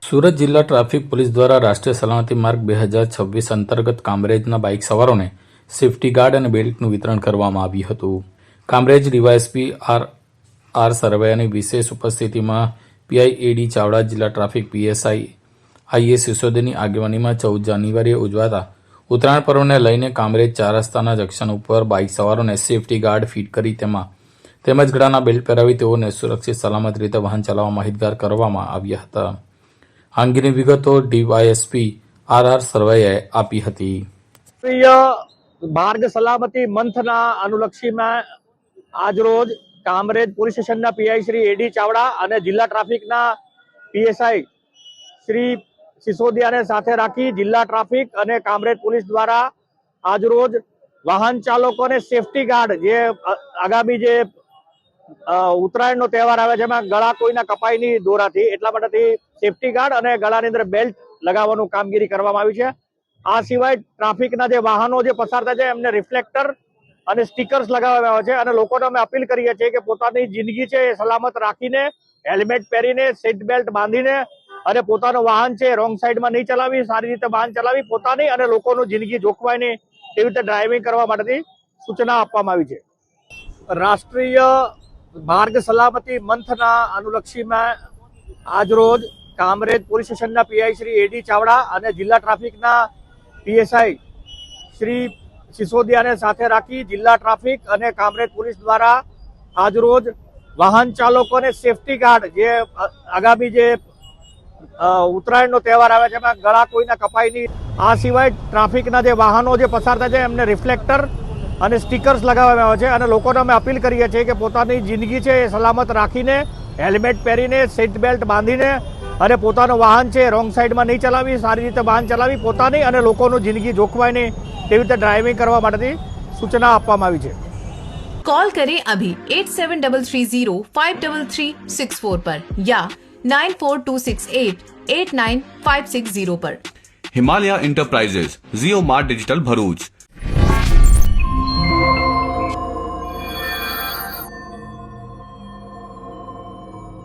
સુરત જિલ્લા traffic police દ્વારા રાષ્ટ્રીય સલામતી માર્ગ 2026 અંતર્ગત કામરેજના બાઇક સવારોને સેફટી ગાર્ડ અને બેલ્ટનું વિતરણ કરવામાં આવ્યું હતું. કામરેજ ડીવાયએસપી આર સરવૈયાની વિશેષ ઉપસ્થિતિમાં પીઆઈ ચાવડા, જિલ્લા ટ્રાફિક પીએસઆઈ આઈએસ સિસોદીની આગેવાનીમાં 14 જાન્યુઆરીએ ઉજવાતા ઉત્તરાયણ પર્વને લઈને કામરેજ 4 રસ્તાના જંકશન ઉપર બાઇક સવારોને સેફટી ગાર્ડ ફિટ કરી તેમજ ગળાના બેલ્ટ પહેરાવી તેઓને સુરક્ષિત સલામત રીતે વાહન ચલાવવા માહિતગાર કરવામાં આવ્યા હતા. આ અંગેની વિગતો ડીવાયએસપી આર સરવૈયાએ આપી હતી. માર્ગ સલામતી મંથના અનુલક્ષીમાં આજરોજ કામરેજ પોલીસ સ્ટેશનના પીઆઈ શ્રી એડી ચાવડા અને જિલ્લા ટ્રાફિકના પીએસઆઈ શ્રી સિસોદિયાને સાથે રાખી જિલ્લા ટ્રાફિક અને કામરેજ પોલીસ દ્વારા આજરોજ વાહન ચાલકોને સેફટી ગાર્ડ જે આગામી જે ઉત્તરાયણનો તહેવાર આવે છે એમાં ગળા કોઈના કપાય નહીં દોરાથી, એટલા માટેથી સેફટી ગાર્ડ અને ગળાની અંદર બેલ્ટ લગાવવાનું કામગીરી કરવામાં આવી છે. આ સિવાય ટ્રાફિકના જે વાહનો જે પસાર થાય છે એમને રિફ્લેક્ટર અને સ્ટીકર્સ લગાવવામાં આવે છે અને લોકોને અમે અપીલ કરીએ છીએ કે પોતાની જિંદગી છે એ સલામત રાખીને, હેલ્મેટ પહેરીને, સીટ બેલ્ટ બાંધીને અને પોતાનું વાહન છે રોંગ સાઈડમાં નહીં ચલાવી, સારી રીતે વાહન ચલાવી પોતાની અને લોકોનું જિંદગી જોખવાય નહીં તેવી રીતે ડ્રાઇવિંગ કરવા માટેની સૂચના આપવામાં આવી છે. રાષ્ટ્રીય માર્ગ સલામતી મંથના અનુલક્ષીમાં આજરોજ કામરેજ પોલીસ સ્ટેશનના પીઆઈ શ્રી એડી ચાવડા અને જિલ્લા ટ્રાફિકના પીએસઆઈ શ્રી સિસોદિયાને સાથે રાખી જિલ્લા ટ્રાફિક અને કામરેજ પોલીસ દ્વારા આજરોજ વાહન ચાલકોને સેફટી ગાર્ડ જે આગામી જે ઉત્તરાયણનો તહેવાર આવે છે એમાં ગળા કોઈના કપાય નહીં. આ સિવાય ટ્રાફિકના જે વાહનો જે પસાર થાય છે એમને રિફ્લેક્ટર અને સ્ટીકર્સ લગાવવામાં આવે છે અને લોકોને અમે અપીલ કરીએ છીએ કે પોતાની જિંદગી છે એ સલામત રાખીને, હેલ્મેટ પહેરીને, સીટ બેલ્ટ બાંધીને અને પોતાનું વાહન છે રોંગ સાઈડમાં નહીં ચલાવી, સારી રીતે વાહન ચલાવી પોતાની અને લોકોનું જિંદગી જોખવાય નહીં તેવી રીતે ડ્રાઇવિંગ કરવા માટેની સૂચના આપવામાં આવી છે. कॉल करें अभी 8733053364 पर या 9426889560 पर. हिमालय इंटरप्राइजेज, जियो मार्ट डिजिटल भरूच,